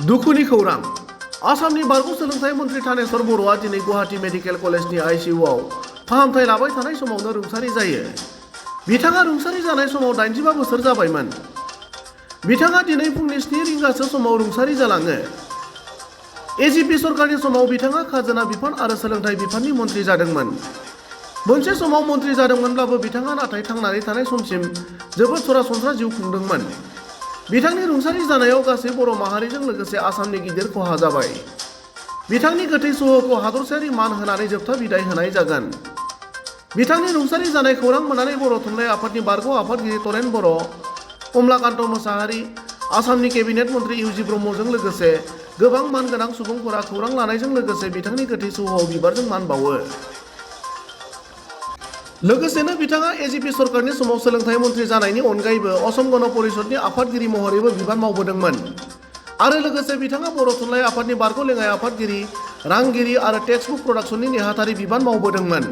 दुखुनि खौरां आसामनि बारग' सोलोंथाइ मन्थ्रि थानेश्वर बर'आ दिनै गुवाहाटी मेडिकेल कलेजनि आइसिइउआव फाहामथाय लाबाय थानाय समावनो रुंसारि जायो। बिथाङा रुंसारि जानाय समाव 85 बोसोर जाबायमोन। बिथाङा दिनै फुंनि 7 रिंगासो समाव रुंसारि जालाङो। एजिपि सरकारनि समाव बिथाङा खाजोना बिफान आरो सोलोंथाइ बिफाननि मन्थ्रि जादोंमोन। मोनसे समाव मन्थ्रि जादोंमोनब्लाबो बिथाङा नाथाय थांनानै थानाय समसिम जोबोद सरासनस्रा जिउ खुंदोंमोन। बिथांनि रुंसारि जानायाव गासै बर' माहारिजों लोगोसे आसामनि गिदिर खहा जाबाय। बिथांनि गोथै सह'खौ हादरसायारि मान होनानै जोबथा बिदाय होनाय जागोन। बिथांनि रुंसारि जानाय खौरां मोननानै बर' थुनलाइ आफादनि बारग' आफादगिरि तरेन बर', कमलाकान्त मोसाहारि, आसामनि केबिनेट मन्थ्रि इउजि ब्रह्मजों लोगोसे गोबां मानगोनां सुबुंफोरा खौरां लानायजों लोगोसे बिथांनि गोथै सह'आव बिबारजों मान बावो। लोगोसेनो बिथाङा एजिपि सरकारनि समाव सोलोंथाइ मन्थ्रि जानायनि अनगायैबो असम गण परिषदनि आफादगिरि महरैबो बिबान मावबोदोंमोन आरो लोगोसे बिथाङा बर' थुनलाइ आफादनि बारग' लेङाइ आफादगिरि, रांगिरि आरो टेक्सट बुक प्रडाक्शननि नेहाथारि बिबान मावबोदोंमोन।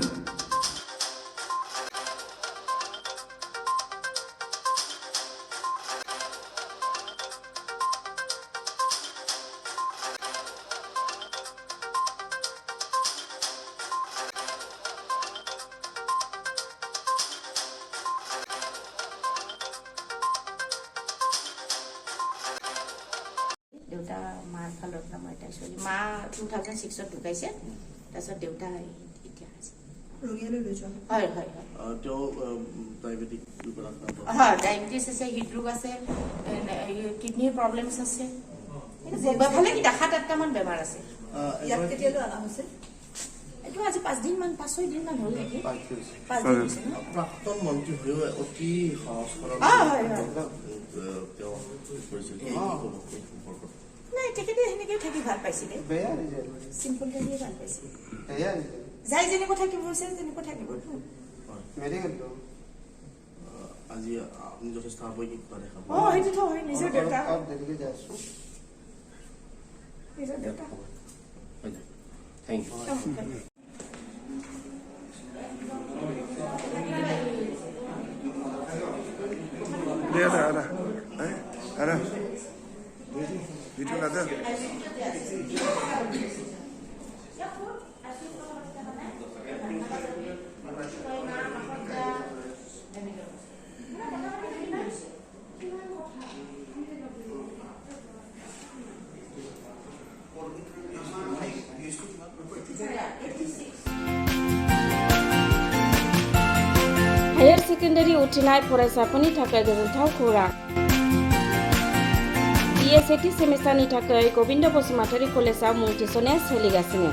দেউতা মাৰ ফালৰ পৰা মই তাই ছোৱালী মা 2006 ঢুকাইছে তাৰপিছত দেউতা এতিয়া আছে ৰোগীলৈ লৈ যোৱা হয় হয় হয় ডায়েবেটিছ আছে, হৃদৰোগ আছে, কিডনিৰ প্ৰব্লেমছ আছে, ভালে কি 7-8টামান বেমাৰ আছে। ইয়াত কেতিয়ালৈ অনা হৈছে? এইটো আজি 5 দিন মান 5-6 দিন মান হ'ল নেকি? 5 দিন হৈছে ন? প্ৰাক্তন মন্ত্ৰী হৈও অতি সহজ সৰল নাই তেখেতে সেনেকৈ থাকি ভাল পাইছিলে, চিম্পল থাকিয়ে ভাল পাইছিলে। যাই যেনেকৈ থাকিব হৈছে তেনেকৈ থাকিব। আজি আপুনি যথেষ্ট আৱেগিকতা দেখা পাব। সেইটোতো হয়, নিজৰ দেউতা নিজৰ দেউতা। Thank you. Ada. Video ada. Higher secondary उथ्रिनाय फरायसाफोरनि थाखाय गोजोनथाव खौरां। BSAT सेमिस्टारनि थाखाय गबिन्द बसुमतारी कलेजाव मुं थिसननाया सोलिगासिनो।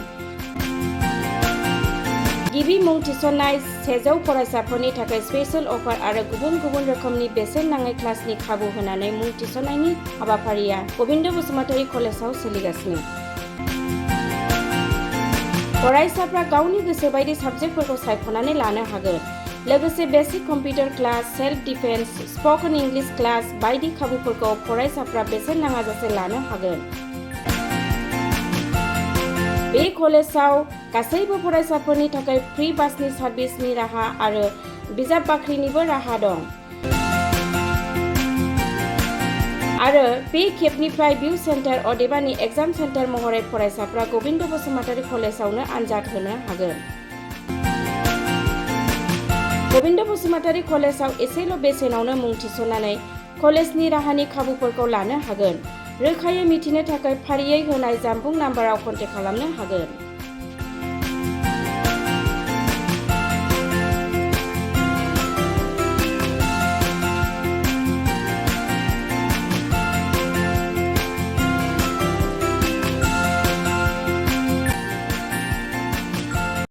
गिबि मुं थिसननाय 100 फरायसाफोरनि थाखाय स्पेशल अफार आरो गुबुन गुबुन रोखोमनि बेसेन नाङै क्लासनि खाबु होनानै मुं थिसननायनि हाबाफारिया गबिन्द बसुमतारी कलेजाव सोलिगासिनो। फरायसाफ्रा गावनि गोसो बायदि साबजेक्टफोरखौ सायख'नानै लानो हागोन। लोगोसे basic computer class, self defence, spoken English class बायदि खाबुफोरखौ फरायसाफ्रा बेसेन नाङाजासे लानो हागोन। बे कलेजाव गासैबो फरायसाफोरनि थाखाय फ्रि बासनि सार्भिसनि राहा आरो बिजाब बाख्रिनिबो राहा दं। आरो बे खेबनिफ्राय भिउ सेन्टार अदेबानि एग्जाम सेन्टार महरै फरायसाफ्रा गबिन्द बसुमतारी कलेजावनो आनजाद होनो हागोन। गबिन्द बसुमतारी कलेजाव एसेल' बेसेनावनो मुं थिसननानै कलेजनि राहानि खाबुफोरखौ लानो हागोन। रोखायै मिथिनो थाखाय फारियै होनाय जानबुं नाम्बाराव कन्टेक्ट खालामनो हागोन।